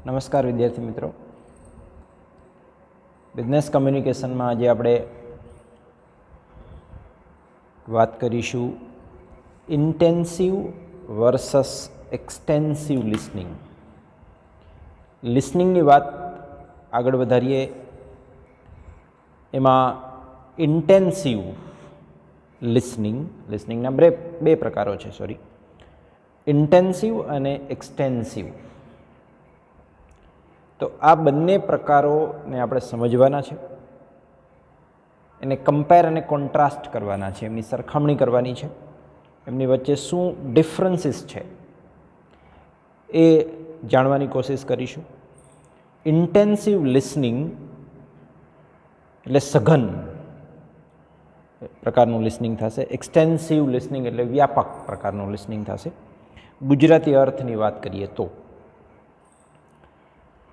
નમસ્કાર વિદ્યાર્થી મિત્રો, બિઝનેસ કમ્યુનિકેશનમાં આજે આપણે વાત કરીશું ઇન્ટેન્સિવ વર્સસ એક્સટેન્સિવ લિસનિંગ. લિસનિંગની વાત આગળ વધારીએ. એમાં ઇન્ટેન્સિવ લિસનિંગના બે પ્રકારો છે. ઇન્ટેન્સિવ અને એક્સટેન્સિવ. તો આ બંને પ્રકારોને આપણે સમજવાના છે, એને કમ્પેર અને કોન્ટ્રાસ્ટ કરવાના છે, એમની સરખામણી કરવાની છે, એમની વચ્ચે શું ડિફરન્સીસ છે એ જાણવાની કોશિશ કરીશું. ઇન્ટેન્સિવ લિસનિંગ એટલે સઘન પ્રકારનું લિસનિંગ થશે. એક્સટેન્સિવ લિસનિંગ એટલે વ્યાપક પ્રકારનું લિસનિંગ થશે. ગુજરાતી અર્થની વાત કરીએ તો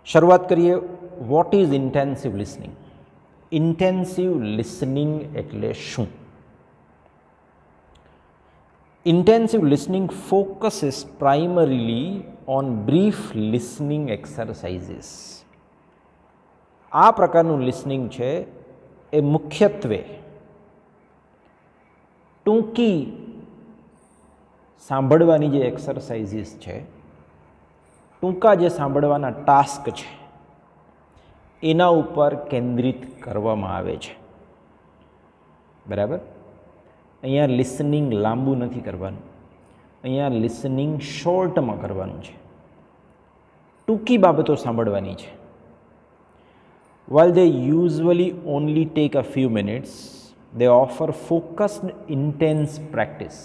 શરૂઆત કરીએ. What is intensive listening? Intensive listening એટલે શું? Intensive listening focuses primarily on brief listening exercises. આ પ્રકારનું લિસનિંગ છે એ મુખ્યત્વે ટૂંકી સાંભળવાની જે એક્સરસાઇઝીસ છે, ટૂંકા જે સાંભળવાના ટાસ્ક છે, એના ઉપર કેન્દ્રિત કરવામાં આવે છે. બરાબર? અહીંયા લિસનિંગ લાંબુ નથી કરવાનું, અહીંયા લિસનિંગ શોર્ટમાં કરવાનું છે. ટૂંકી બાબતો સાંભળવાની છે. While they usually only take a few minutes, they offer focused, intense practice.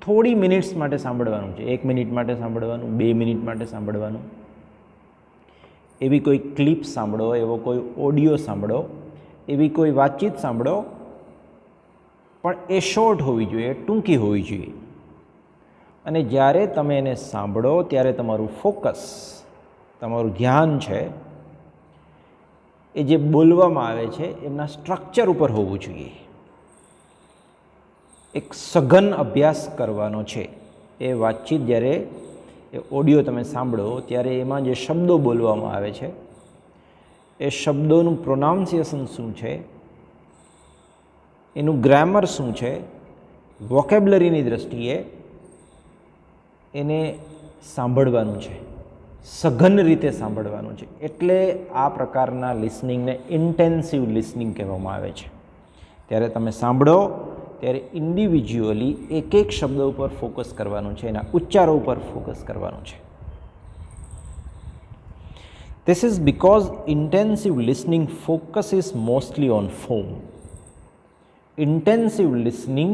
થોડી મિનિટ્સ માટે સાંભળવાનું છે. 1 મિનિટ માટે સાંભળવાનું, 2 મિનિટ માટે સાંભળવાનું. એવી કોઈ ક્લિપ સાંભળો, એવો કોઈ ઓડિયો સાંભળો, એવી કોઈ વાતચીત સાંભળો, પણ એ શોર્ટ હોવી જોઈએ, ટૂંકી હોવી જોઈએ. અને જ્યારે તમે એને સાંભળો ત્યારે તમારું ફોકસ, તમારું ધ્યાન છે એ જે બોલવામાં આવે છે એમના સ્ટ્રક્ચર ઉપર હોવું જોઈએ. એક સઘન અભ્યાસ કરવાનો છે. એ વાતચીત જ્યારે એ ઓડિયો તમે સાંભળો ત્યારે એમાં જે શબ્દો બોલવામાં આવે છે એ શબ્દોનું પ્રોનાઉન્સિએશન શું છે, એનું ગ્રામર શું છે, વોકેબ્લરીની દ્રષ્ટિએ એને સાંભળવાનું છે, સઘન રીતે સાંભળવાનું છે. એટલે આ પ્રકારના લિસનિંગને ઇન્ટેન્સિવ લિસનિંગ કહેવામાં આવે છે. ત્યારે તમે સાંભળો ત્યારે ઇન્ડિવિજ્યુઅલી એક એક શબ્દ ઉપર ફોકસ કરવાનું છે, એના ઉચ્ચારો ઉપર ફોકસ કરવાનું છે. This is because intensive listening focuses mostly on form. Intensive listening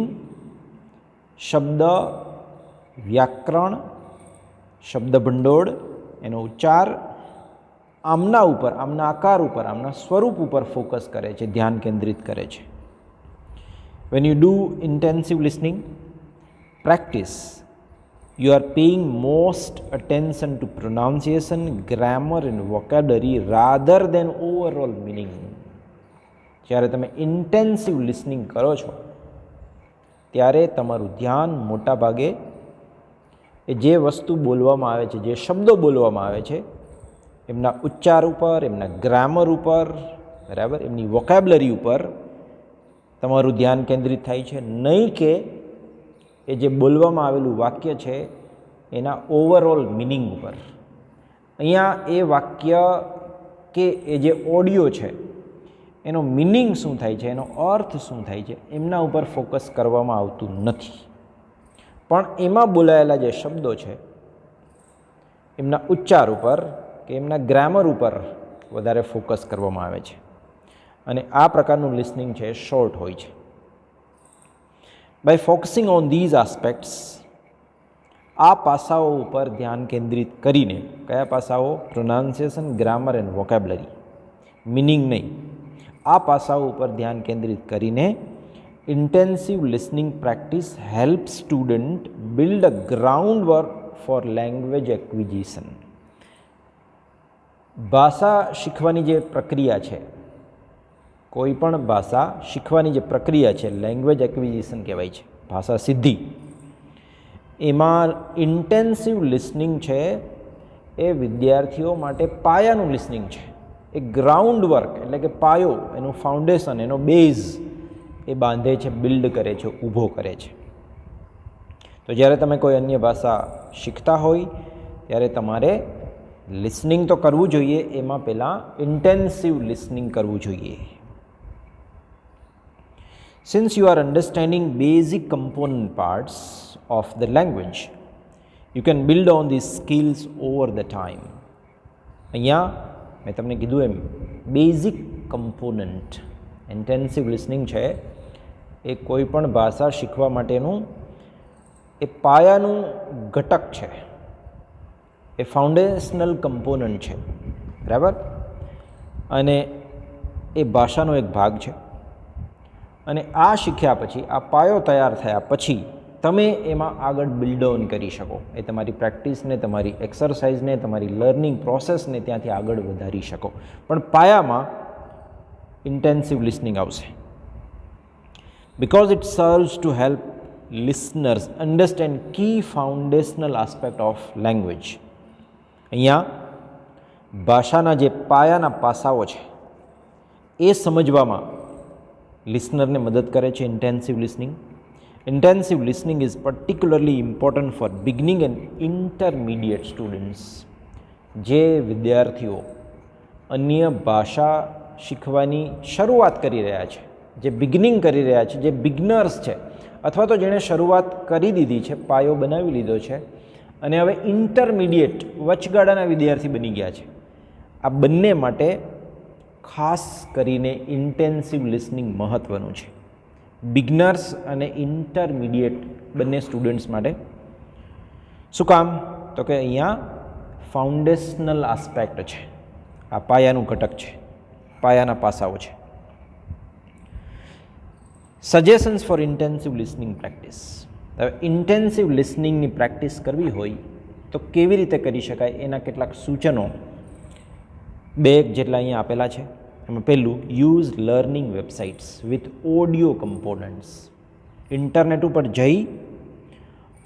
શબ્દ વ્યાકરણ, શબ્દ ભંડોળ, એનો ઉચ્ચાર, આમના ઉપર, આમના આકાર ઉપર, આમના સ્વરૂપ ઉપર ફોકસ કરે છે, ધ્યાન કેન્દ્રિત કરે છે. When you do intensive listening practice, you are paying most attention to pronunciation, grammar and vocabulary rather than overall meaning. જ્યારે તમે ઇન્ટેન્સિવ લિસનિંગ કરો છો ત્યારે તમારું ધ્યાન મોટા ભાગે એ જે વસ્તુ બોલવામાં આવે છે, જે શબ્દો બોલવામાં આવે છે, એમના ઉચ્ચાર ઉપર, એમના ગ્રામર ઉપર, બરાબર, એમની વોકેબ્લરી ઉપર તમારું ધ્યાન કેન્દ્રિત થાય છે, નહીં કે એ જે બોલવામાં આવેલું વાક્ય છે એના ઓવરઓલ મિનિંગ ઉપર. અહીંયા એ વાક્ય કે એ જે ઓડિયો છે એનો મિનિંગ શું થાય છે, એનો અર્થ શું થાય છે, એમના ઉપર ફોકસ કરવામાં આવતું નથી. પણ એમાં બોલાયેલા જે શબ્દો છે એમના ઉચ્ચાર ઉપર કે એમના ગ્રામર ઉપર વધારે ફોકસ કરવામાં આવે છે. અને આ પ્રકારનું લિસનિંગ છે શોર્ટ હોય છે. By focusing on these aspects, આ પાસાઓ ઉપર ધ્યાન કેન્દ્રિત કરીને, કયા પાસાઓ? Pronunciation, grammar and vocabulary, meaning નહીં, આ પાસાઓ ઉપર ધ્યાન કેન્દ્રિત કરીને intensive listening practice help student build a ground work for language acquisition. ભાષા શીખવાની જે પ્રક્રિયા છે, કોઈ પણ ભાષા શીખવાની જે પ્રક્રિયા છે, લેંગ્વેજ એક્વિઝિશન કહેવાય છે, ભાષા સિદ્ધિ, એમાં ઇન્ટેન્સિવ લિસનિંગ છે એ વિદ્યાર્થીઓ માટે પાયાનું લિસનિંગ છે. એ ગ્રાઉન્ડ વર્ક એટલે કે પાયો, એનું ફાઉન્ડેશન, એનો બેઝ એ બાંધે છે, બિલ્ડ કરે છે, ઊભો કરે છે. તો જ્યારે તમે કોઈ અન્ય ભાષા શીખતા હોય ત્યારે તમારે લિસનિંગ તો કરવું જોઈએ, એમાં પહેલાં ઇન્ટેન્સિવ લિસનિંગ કરવું જોઈએ. Since you are understanding basic component parts of the language, you can build on these skills over the time. અહીંયા મેં તમને કીધું એમ બેઝિક કમ્પોનન્ટ ઇન્ટેન્સિવ લિસનિંગ છે એ કોઈ પણ ભાષા શીખવા માટેનું એ પાયાનું ઘટક છે, એ ફાઉન્ડેશનલ કમ્પોનન્ટ છે, બરાબર. અને એ ભાષાનો એક ભાગ છે. અને આ શીખ્યા પછી, આ પાયો તૈયાર થયા પછી તમે એમાં આગળ બિલ્ડ ઓન કરી શકો. એ તમારી પ્રેક્ટિસને, તમારી એક્સરસાઇઝને, તમારી લર્નિંગ પ્રોસેસને ત્યાંથી આગળ વધારી શકો. પણ પાયામાં ઇન્ટેન્સિવ લિસનિંગ આવશે. Because it serves to help listeners understand key foundational aspect of language. અહીંયા ભાષાના જે પાયાના પાસાઓ છે એ સમજવામાં લિસનરને મદદ કરે છે intensive listening. Intensive listening is particularly important for beginning and intermediate students. જે વિદ્યાર્થીઓ અન્ય ભાષા શીખવાની શરૂઆત કરી રહ્યા છે, જે બિગિનિંગ કરી રહ્યા છે, જે બિગનર્સ છે, અથવા તો જેણે શરૂઆત કરી દીધી છે, પાયો બનાવી લીધો છે અને હવે ઇન્ટરમીડિયેટ વચગાળાના વિદ્યાર્થી બની ગયા છે, આ બંને માટે ખાસ કરીને ઇન્ટેન્સિવ લિસનિંગ મહત્ત્વનું છે. બિગનર્સ અને ઇન્ટરમીડિયેટ બંને સ્ટુડન્ટ્સ માટે. શું કામ? તો કે અહીંયા ફાઉન્ડેશનલ આસ્પેક્ટ છે, આ પાયાનું ઘટક છે, પાયાના પાસાઓ છે. Suggestions four intensive listening practice. હવે ઇન્ટેન્સિવ લિસનિંગની પ્રેક્ટિસ કરવી હોય તો કેવી રીતે કરી શકાય એના કેટલાક સૂચનો બે જેટલા અહીંયા આપેલા છે. એમાં પહેલું, use learning websites with audio components. Internet ઉપર જઈ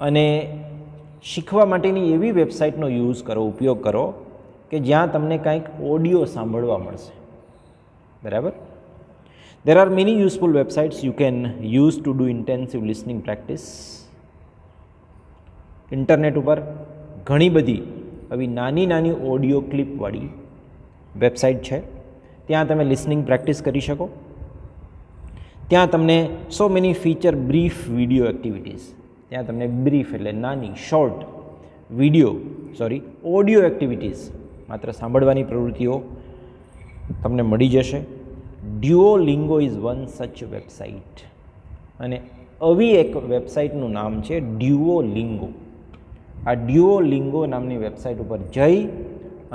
અને શીખવા માટેની એવી વેબસાઇટનો યુઝ કરો, ઉપયોગ કરો કે જ્યાં તમને કંઈક ઓડિયો સાંભળવા મળશે, બરાબર. There are many useful websites you can use to do intensive listening practice. Internet ઉપર ઘણી બધી આવી નાની નાની ઓડિયો ક્લિપવાળી વેબસાઇટ છે, ત્યાં તમે લિસનિંગ પ્રેક્ટિસ કરી શકો. ત્યાં તમને so many feature brief video activities, ત્યાં તમને બ્રીફ એટલે નાની શોર્ટ ઓડિયો એક્ટિવિટીઝ, માત્ર સાંભળવાની પ્રવૃત્તિઓ તમને મળી જશે. ડ્યુઓલિંગો ઇઝ વન સચ વેબસાઇટ. અને આવી એક વેબસાઇટનું નામ છે ડ્યુઓલિંગો. આ ડ્યુઓલિંગો નામની વેબસાઇટ ઉપર જઈ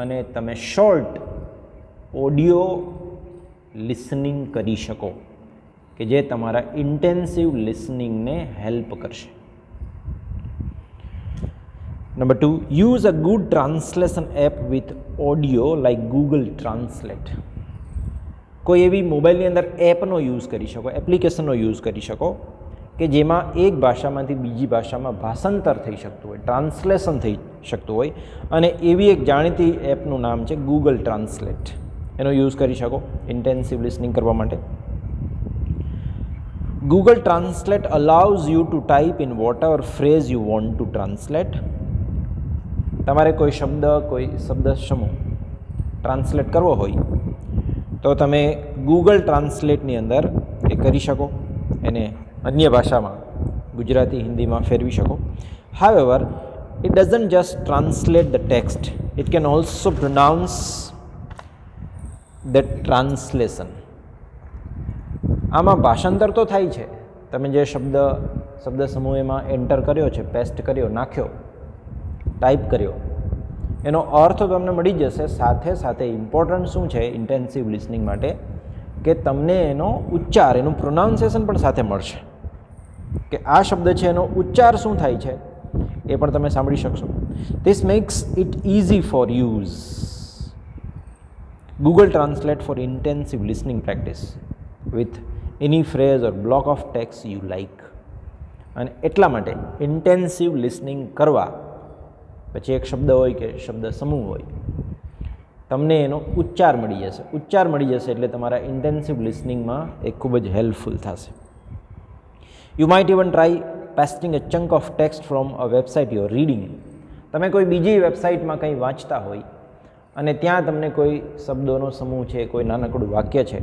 અને તમે શોર્ટ ઓડિયો લિસનિંગ કરી શકો કે જે તમારા ઇન્ટેન્સિવ લિસનિંગને હેલ્પ કરશે. Number 2, use a good translation app with audio like Google translate. કોઈ એવી મોબાઈલની અંદર એપનો યુઝ કરી શકો, એપ્લિકેશનનો યુઝ કરી શકો કે જેમાં એક ભાષામાંથી બીજી ભાષામાં ભાષાંતર થઈ શકતું હોય, ટ્રાન્સલેશન થઈ શકતું હોય. અને એવી એક જાણીતી એપનું નામ છે ગૂગલ ટ્રાન્સલેટ. એનો યુઝ કરી શકો ઇન્ટેન્સિવ લિસનિંગ કરવા માટે. Google Translate allows you to type in whatever phrase you want to translate. તમારે કોઈ શબ્દ સમૂહ ટ્રાન્સલેટ કરવો હોય તો તમે ગૂગલ ટ્રાન્સલેટની અંદર એ કરી શકો, એને અન્ય ભાષામાં ગુજરાતી, હિન્દીમાં ફેરવી શકો. However, it doesn't just translate the text, it can also pronounce the translation. આમાં ભાષાંતર તો થાય છે, તમે જે શબ્દ સમૂહ એમાં એન્ટર કર્યો છે, પેસ્ટ કર્યો, નાખ્યો, ટાઈપ કર્યો, એનો અર્થ તો તમને મળી જશે. સાથે સાથે ઇમ્પોર્ટન્ટ શું છે ઇન્ટેન્સિવ લિસનિંગ માટે કે તમને એનો ઉચ્ચાર, એનું પ્રોનાઉન્સિએશન પણ સાથે મળશે કે આ શબ્દ છે એનો ઉચ્ચાર શું થાય છે એ પણ તમે સાંભળી શકશો. This makes it easy for use. Google Translate for intensive listening practice with any phrase or block of text you like. અને એટલા માટે ઇન્ટેન્સિવ લિસનિંગ કરવા પછી એક શબ્દ હોય કે શબ્દ સમૂહ હોય, તમને એનો ઉચ્ચાર મળી જશે. ઉચ્ચાર મળી જશે એટલે તમારા ઇન્ટેન્સિવ લિસનિંગમાં એ ખૂબ જ હેલ્પફુલ થશે. You might even try pasting a chunk of text from a website you are reading. તમે કોઈ બીજી વેબસાઇટમાં કંઈ વાંચતા હોય અને ત્યાં તમને કોઈ શબ્દોનો સમૂહ છે, કોઈ નાનકડું વાક્ય છે,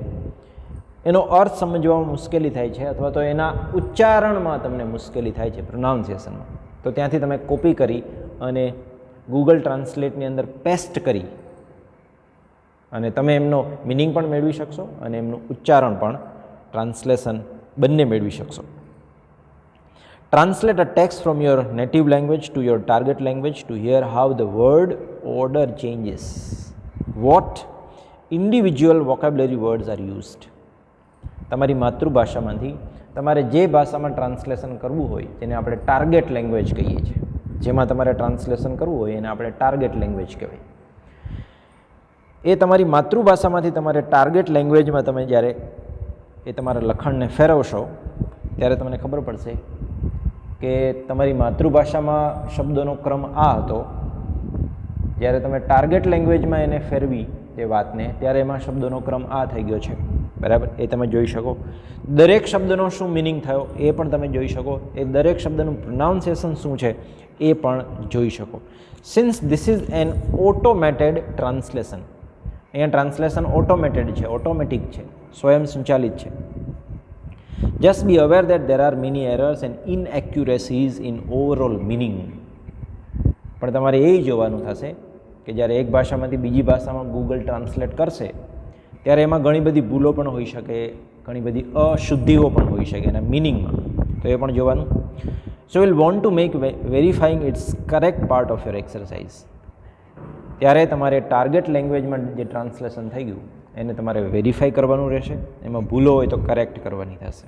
એનો અર્થ સમજવામાં મુશ્કેલી થાય છે અથવા તો એના ઉચ્ચારણમાં તમને મુશ્કેલી થાય છે, પ્રોનાઉન્સિએશનમાં, તો ત્યાંથી તમે કોપી કરી અને ગૂગલ ટ્રાન્સલેટની અંદર પેસ્ટ કરી અને તમે એમનો મિનિંગ પણ મેળવી શકશો અને એમનું ઉચ્ચારણ પણ, ટ્રાન્સલેશન બંને મેળવી શકશો. Translate a text from your native language to your target language to hear how the word order changes. What individual vocabulary words are used. તમારી માતૃભાષામાંથી તમારે જે ભાષામાં ટ્રાન્સલેશન કરવું હોય, જેને આપણે ટાર્ગેટ લેંગ્વેજ કહીએ છીએ, જેમાં તમારે ટ્રાન્સલેશન કરવું હોય એને આપણે ટાર્ગેટ લેંગ્વેજ કહેવાય. એ તમારી માતૃભાષામાંથી તમારે ટાર્ગેટ લેંગ્વેજમાં તમે જ્યારે એ તમારા લખાણને ફેરવશો ત્યારે તમને ખબર પડશે કે તમારી માતૃભાષામાં શબ્દોનો ક્રમ આ હતો, જ્યારે તમે ટાર્ગેટ લેંગ્વેજમાં એને ફેરવી તે વાતને ત્યારે એમાં શબ્દોનો ક્રમ આ થઈ ગયો છે. બરાબર, એ તમે જોઈ શકો. દરેક શબ્દનો શું મિનિંગ થયો એ પણ તમે જોઈ શકો. એ દરેક શબ્દનું પ્રોનાઉન્સિએશન શું છે એ પણ જોઈ શકો. Since this is an automated translation, અહીંયા ટ્રાન્સલેશન ઓટોમેટેડ છે, ઓટોમેટિક છે, સ્વયં સંચાલિત છે. Just be aware that there are many errors and inaccuracies in overall meaning. પણ તમારે એ જોવાનું થશે કે જ્યારે એક ભાષામાંથી બીજી ભાષામાં ગૂગલ ટ્રાન્સલેટ કરશે ત્યારે એમાં ઘણી બધી ભૂલો પણ હોઈ શકે, ઘણી બધી અશુદ્ધિઓ પણ હોઈ શકે એના મિનિંગમાં, તો એ પણ જોવાનું. So will want to make verifying it's correct part of your exercise. ત્યારે તમારે ટાર્ગેટ લેંગ્વેજમાં જે ટ્રાન્સલેશન થઈ ગયું એને તમારે વેરીફાઈ કરવાનું રહેશે, એમાં ભૂલો હોય તો કરેક્ટ કરવાની થશે.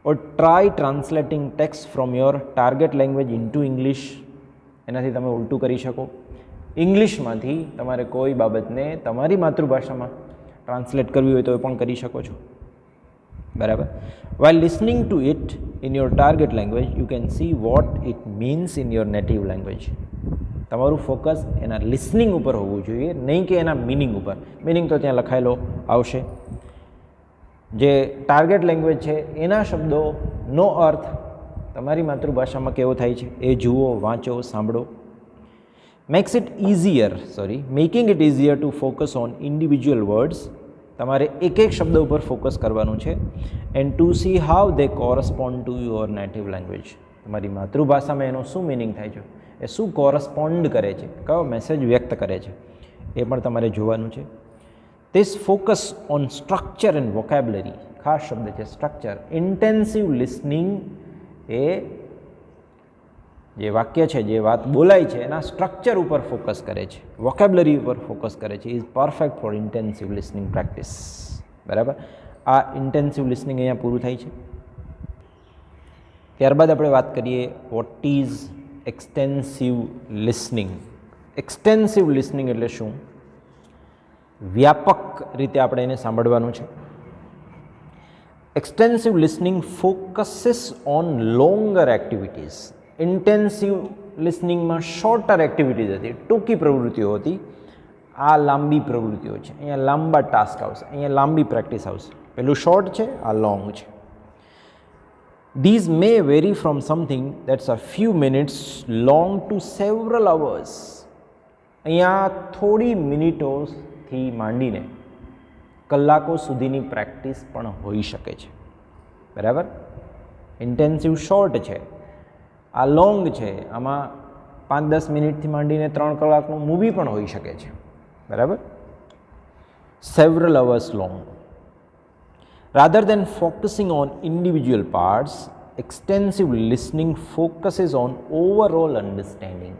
Or try translating text from your target language into English. એનાથી તમે ઉલટું કરી શકો. ઇંગ્લિશમાંથી તમારે કોઈ બાબતને તમારી માતૃભાષામાં ટ્રાન્સલેટ કરવી હોય તો એ પણ કરી શકો છો. બરાબર. while listening to it in your target language you can see what it means in your native language. તમારું ફોકસ એના લિસનિંગ ઉપર હોવું જોઈએ, નહીં કે એના મિનિંગ ઉપર. મિનિંગ તો ત્યાં લખાયેલો આવશે. જે ટાર્ગેટ લેંગ્વેજ છે એના શબ્દોનો અર્થ તમારી માતૃભાષામાં કેવો થાય છે એ જુઓ, વાંચો, સાંભળો. Making it easier to focus on individual words. તમારે એક એક શબ્દ ઉપર ફોકસ કરવાનું છે. And to see how they correspond to your native language. તમારી માતૃભાષામાં એનો શું મિનિંગ થાય છે, એ શું કોરસ્પોન્ડ કરે છે, કયો મેસેજ વ્યક્ત કરે છે, એ પણ તમારે જોવાનું છે. This focus on structure and vocabulary. ખાસ શબ્દ છે સ્ટ્રક્ચર. ઇન્ટેન્સિવ લિસનિંગ એ જે વાક્ય છે, જે વાત બોલાય છે એના સ્ટ્રક્ચર ઉપર ફોકસ કરે છે, વોકેબ્યુલરી ઉપર ફોકસ કરે છે. Is perfect for intensive listening practice. બરાબર. આ ઇન્ટેન્સિવ લિસનિંગ અહીંયા પૂરું થાય છે. ત્યારબાદ આપણે વાત કરીએ what is extensive listening. Extensive listening એટલે શું? વ્યાપક રીતે આપણે એને સાંભળવાનું છે. Extensive listening focuses on longer activities. Intensive લિસનિંગમાં શોર્ટર એક્ટિવિટીઝ હતી, ટૂંકી પ્રવૃત્તિઓ હતી. આ લાંબી પ્રવૃત્તિઓ છે, અહીંયા લાંબા ટાસ્ક આવશે, અહીંયા લાંબી પ્રેક્ટિસ આવશે. પેલું શોર્ટ છે, આ લોંગ છે. These may vary from something that's a few minutes long to several hours. અહીંયા થોડી મિનિટોથી માંડીને કલાકો સુધીની પ્રેક્ટિસ પણ હોઈ શકે છે. બરાબર. ઇન્ટેન્સિવ શોર્ટ છે, આ લોંગ છે, આમાં 5-10 મિનિટથી માંડીને 3 કલાકનું મૂવી પણ હોઈ શકે છે. બરાબર. several hours long. Rather than focusing on individual parts, extensive listening focuses on overall understanding.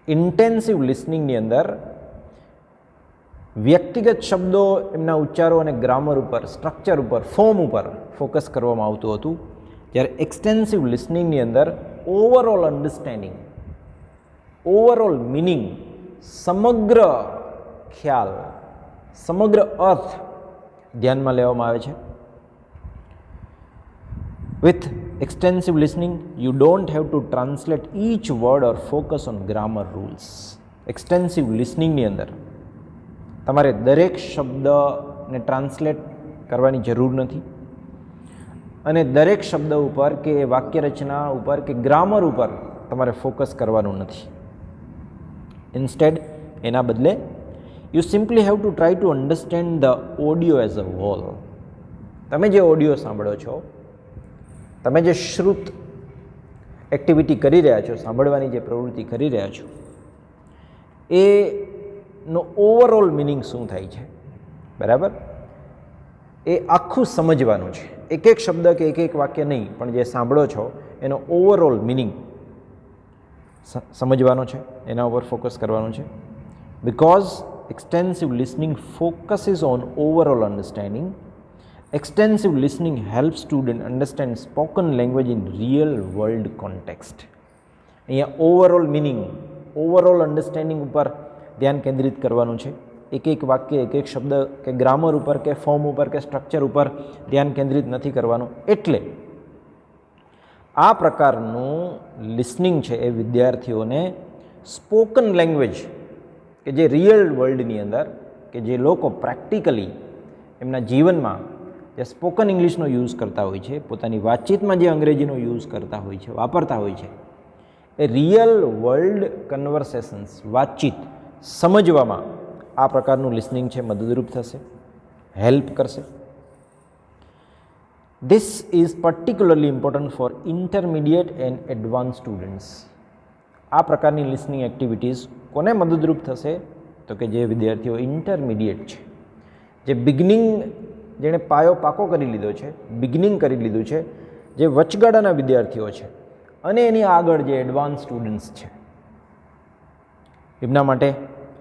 Intensive listening ની અંદર વ્યક્તિગત શબ્દો, એમના ઉચ્ચારો અને ગ્રામર ઉપર, સ્ટ્રક્ચર ઉપર, ફોર્મ ઉપર ફોકસ કરવામાં આવતું હતું. જ્યારે એક્સટેન્સિવ લિસનિંગની અંદર ઓવરઓલ અન્ડરસ્ટેન્ડિંગ, ઓવરઓલ મિનિંગ, સમગ્ર ખ્યાલ, સમગ્ર અર્થ ધ્યાનમાં લેવામાં આવે છે. With extensive listening, you don't have to translate each word or focus on grammar rules. Extensive listening ની અંદર તમારે દરેક શબ્દને ટ્રાન્સલેટ કરવાની જરૂર નથી અને દરેક શબ્દ ઉપર કે વાક્ય રચના ઉપર કે ગ્રામર ઉપર તમારે ફોકસ કરવાનું નથી. ઇન્સ્ટેડ એના બદલે you simply have to try to understand the audio as a whole. તમે જે ઓડિયો સાંભળો છો, તમે જે શ્રુત એક્ટિવિટી કરી રહ્યા છો, સાંભળવાની જે પ્રવૃત્તિ કરી રહ્યા છો, એનો ઓવરઓલ મિનિંગ શું થાય છે, બરાબર, એ આખું સમજવાનું છે. એક એક શબ્દ કે એક વાક્ય નહીં, પણ જે સાંભળો છો એનો ઓવરઓલ મિનિંગ સમજવાનો છે, એના ઉપર ફોકસ કરવાનું છે. Because extensive listening focuses on overall understanding. Extensive listening helps student understand spoken language in real world context. અહીંયા ઓવરઓલ મિનિંગ, ઓવરઓલ અન્ડરસ્ટેન્ડિંગ ઉપર ધ્યાન કેન્દ્રિત કરવાનું છે. એક એક વાક્ય, એક એક શબ્દ કે ગ્રામર ઉપર કે ફોર્મ ઉપર કે સ્ટ્રક્ચર ઉપર ધ્યાન કેન્દ્રિત નથી કરવાનું. એટલે આ પ્રકારનું લિસનિંગ છે એ વિદ્યાર્થીઓને સ્પોકન લેંગ્વેજ કે જે રિયલ વર્લ્ડની અંદર, કે જે લોકો પ્રેક્ટિકલી એમના જીવનમાં જે સ્પોકન ઇંગ્લિશનો યુઝ કરતા હોય છે, પોતાની વાતચીતમાં જે અંગ્રેજીનો યુઝ કરતા હોય છે, વાપરતા હોય છે, એ રિયલ વર્લ્ડ કન્વર્સેશન્સ, વાતચીત સમજવામાં આ પ્રકારનું લિસનિંગ છે મદદરૂપ થશે, હેલ્પ કરશે. This is particularly important for intermediate and advance students. આ પ્રકારની લિસનિંગ એક્ટિવિટીઝ કોને મદદરૂપ થશે? તો કે જે વિદ્યાર્થીઓ ઇન્ટરમીડિયેટ છે, જે બિગનિંગ, જેણે પાયો પાકો કરી લીધો છે, બિગનિંગ કરી લીધું છે, જે વચગાળાના વિદ્યાર્થીઓ છે, અને એની આગળ જે એડવાન્સ સ્ટુડન્ટ્સ છે, એમના માટે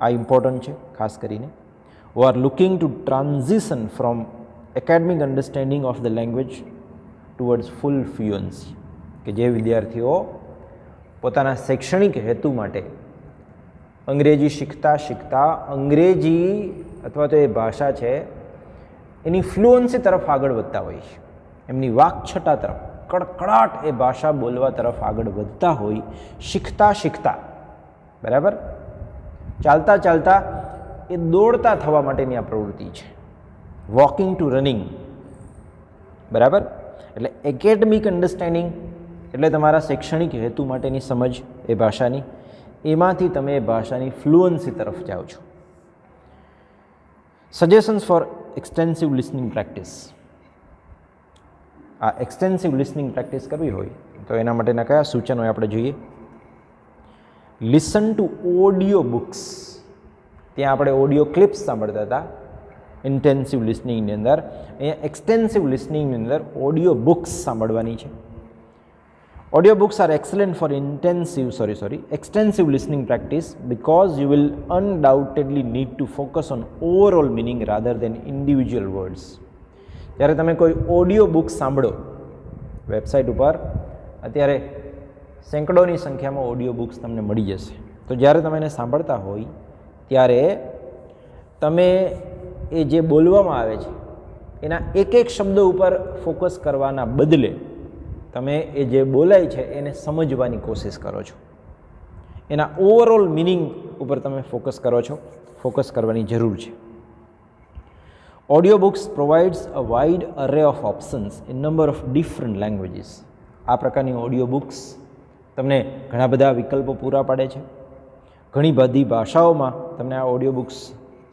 આ ઇમ્પોર્ટન્ટ છે. ખાસ કરીને who are looking to transition from academic understanding of the language towards full fluency. કે જે વિદ્યાર્થીઓ પોતાના શૈક્ષણિક હેતુ માટે અંગ્રેજી શીખતા શીખતા અંગ્રેજી અથવા તો એ ભાષા છે એની ફ્લુઅન્સી તરફ આગળ વધતા હોય છે, એમની વાકછટા તરફ, કડકડાટ એ ભાષા બોલવા તરફ આગળ વધતા હોય, શીખતા શીખતા, બરાબર, ચાલતા ચાલતા એ દોડતા થવા માટેની આ પ્રવૃત્તિ છે, વોકિંગ ટુ રનિંગ, બરાબર. એટલે એકેડમિક અન્ડરસ્ટેન્ડિંગ એટલે તમારા શૈક્ષણિક હેતુ માટેની સમજ એ ભાષાની, એમાંથી તમે એ ભાષાની ફ્લુઅન્સી તરફ જાઓ છો. Suggestions four extensive listening practice. આ એક્સટેન્સિવ લિસનિંગ પ્રેક્ટિસ કરવી હોય તો એના માટેના કયા સૂચનો આપણે જોઈએ? Listen to audio books. ત્યાં આપણે ઓડિયો ક્લિપ્સ સાંભળતા હતા ઇન્ટેન્સિવ લિસનિંગની અંદર. અહીંયા એક્સટેન્સિવ લિસનિંગની અંદર ઓડિયો બુક્સ સાંભળવાની છે. Audio books are excellent for extensive listening practice because you will undoubtedly need to focus on overall meaning rather than individual words. જ્યારે તમે કોઈ ઓડિયો બુક સાંભળો, વેબસાઇટ ઉપર અત્યારે સેંકડોની સંખ્યામાં ઓડિયો બુક્સ તમને મળી જશે, તો જ્યારે તમે એને સાંભળતા હોય ત્યારે તમે એ જે બોલવામાં આવે છે એના એક એક શબ્દ ઉપર ફોકસ કરવાના બદલે તમે એ જે બોલાય છે એને સમજવાની કોશિશ કરો છો, એના ઓવરઓલ મિનિંગ ઉપર તમે ફોકસ કરો છો, ફોકસ કરવાની જરૂર છે. ઓડિયો બુક્સ પ્રોવાઇડ્સ અ વાઇડ અરે of options in number of different languages. આ પ્રકારની ઓડિયો બુક્સ તમને ઘણા બધા વિકલ્પો પૂરા પાડે છે. ઘણી બધી ભાષાઓમાં તમને આ ઓડિયો બુક્સ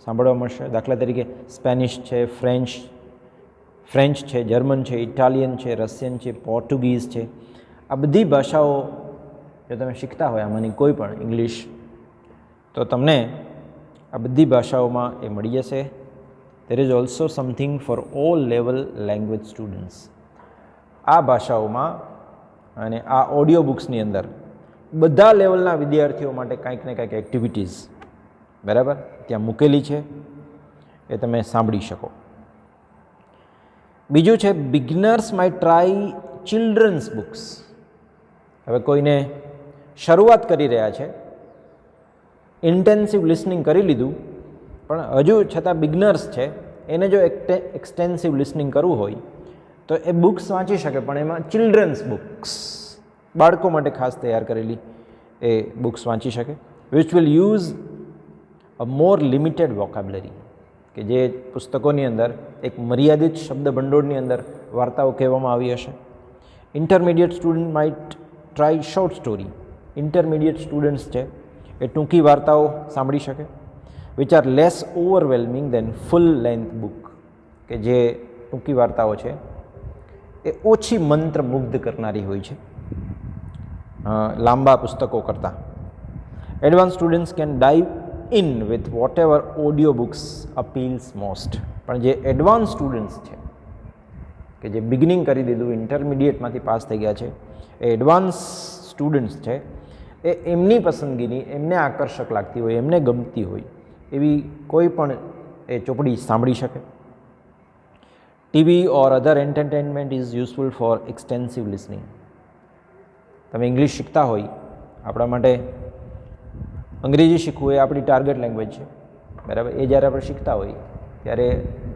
સાંભળવા મળશે. દાખલા તરીકે સ્પેનિશ છે, ફ્રેન્ચ છે, જર્મન છે, ઇટાલિયન છે, રશિયન છે, પોર્ટુગીઝ છે. આ બધી ભાષાઓ જો તમે શીખતા હોય, આમાંની કોઈ પણ, ઇંગ્લિશ, તો તમને આ બધી ભાષાઓમાં એ મળી જશે. there is also something for all level language students. આ ભાષાઓમાં અને આ ઓડિયો બુક્સની અંદર બધા લેવલના વિદ્યાર્થીઓ માટે કંઈક ને કંઈક એક્ટિવિટીઝ, બરાબર, ત્યાં મૂકેલી છે, એ તમે સાંભળી શકો. બીજું છે beginners my try children's books. હવે કોઈને શરૂઆત કરી રહ્યા છે, ઇન્ટેન્સિવ લિસનિંગ કરી લીધું, પણ હજુ છતાં બિગનર્સ છે, એને જો એક્સટેન્સિવ લિસનિંગ કરવું હોય તો એ બુક્સ વાંચી શકે, પણ એમાં ચિલ્ડ્રન્સ બુક્સ, બાળકો માટે ખાસ તૈયાર કરેલી એ બુક્સ વાંચી શકે. Which will use a more limited vocabulary, કે જે પુસ્તકોની અંદર એક મર્યાદિત શબ્દ ભંડોળની અંદર વાર્તાઓ કહેવામાં આવી હશે. Intermediate student might try short story, intermediate students છે એ ટૂંકી વાર્તાઓ સાંભળી શકે. Which are less overwhelming than full length book, કે જે ટૂંકી વાર્તાઓ છે એ ઓછી મંત્રમુગ્ધ કરનારી હોય છે લાંબા પુસ્તકો કરતાં. Advance students can dive in with whatever audio books appeals most. પણ જે એડવાન્સ સ્ટુડન્ટ્સ છે, કે જે બિગિનિંગ કરી દીધું, ઇન્ટરમીડિયેટમાંથી પાસ થઈ ગયા છે, એ એડવાન્સ સ્ટુડન્ટ્સ છે એ એમની પસંદગીની, એમને આકર્ષક લાગતી હોય, એમને ગમતી હોય એવી કોઈ પણ એ ચોપડી સાંભળી શકે. TV or other entertainment is useful for extensive listening. તમે ઇંગ્લિશ શીખતા હોય, આપણા માટે અંગ્રેજી શીખવું એ આપણી ટાર્ગેટ લેંગ્વેજ છે, બરાબર. એ જ્યારે આપણે શીખતા હોઈએ ત્યારે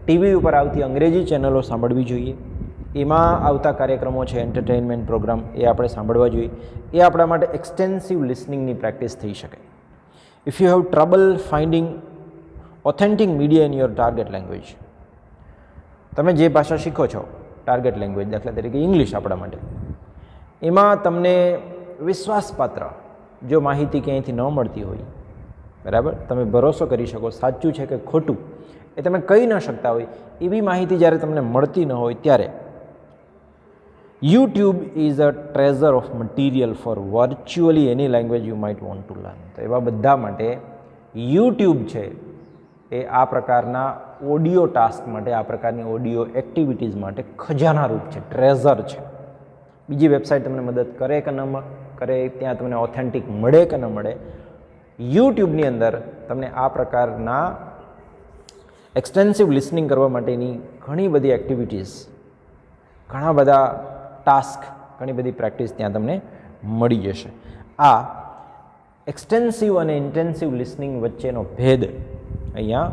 ટીવી ઉપર આવતી અંગ્રેજી ચેનલો સાંભળવી જોઈએ. એમાં આવતા કાર્યક્રમો છે, એન્ટરટેનમેન્ટ પ્રોગ્રામ, એ આપણે સાંભળવા જોઈએ. એ આપણા માટે એક્સટેન્સિવ લિસનિંગની પ્રેક્ટિસ થઈ શકે. If you have trouble finding authentic media in your target language, તમે જે ભાષા શીખો છો, ટાર્ગેટ લેંગ્વેજ, દાખલા તરીકે ઇંગ્લિશ આપણા માટે, એમાં તમને વિશ્વાસપાત્ર જો માહિતી ક્યાંયથી ન મળતી હોય, બરાબર, તમે ભરોસો કરી શકો સાચું છે કે ખોટું એ તમે કહી ન શકતા હોય, એવી માહિતી જ્યારે તમને મળતી ન હોય ત્યારે YouTube is a treasure of material four virtually any language you might want to learn. તો એવા બધા માટે યુટ્યુબ છે એ આ પ્રકારના ઓડિયો ટાસ્ક માટે, આ પ્રકારની ઓડિયો એક્ટિવિટીઝ માટે ખજાનારૂપ છે, ટ્રેઝર છે. બીજી વેબસાઇટ તમને મદદ કરે કે ન કરે, ત્યાં તમને ઓથેન્ટિક મળે કે ન મળે, યુટ્યુબની અંદર તમને આ પ્રકારના એક્સટેન્સિવ લિસનિંગ કરવા માટેની ઘણી બધી એક્ટિવિટીઝ, ઘણા બધા ટાસ્ક, ઘણી બધી પ્રેક્ટિસ ત્યાં તમને મળી જશે. આ એક્સટેન્સિવ અને ઇન્ટેન્સિવ લિસનિંગ વચ્ચેનો ભેદ અહીંયા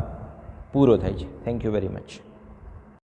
પૂરો થાય છે. Thank you very much.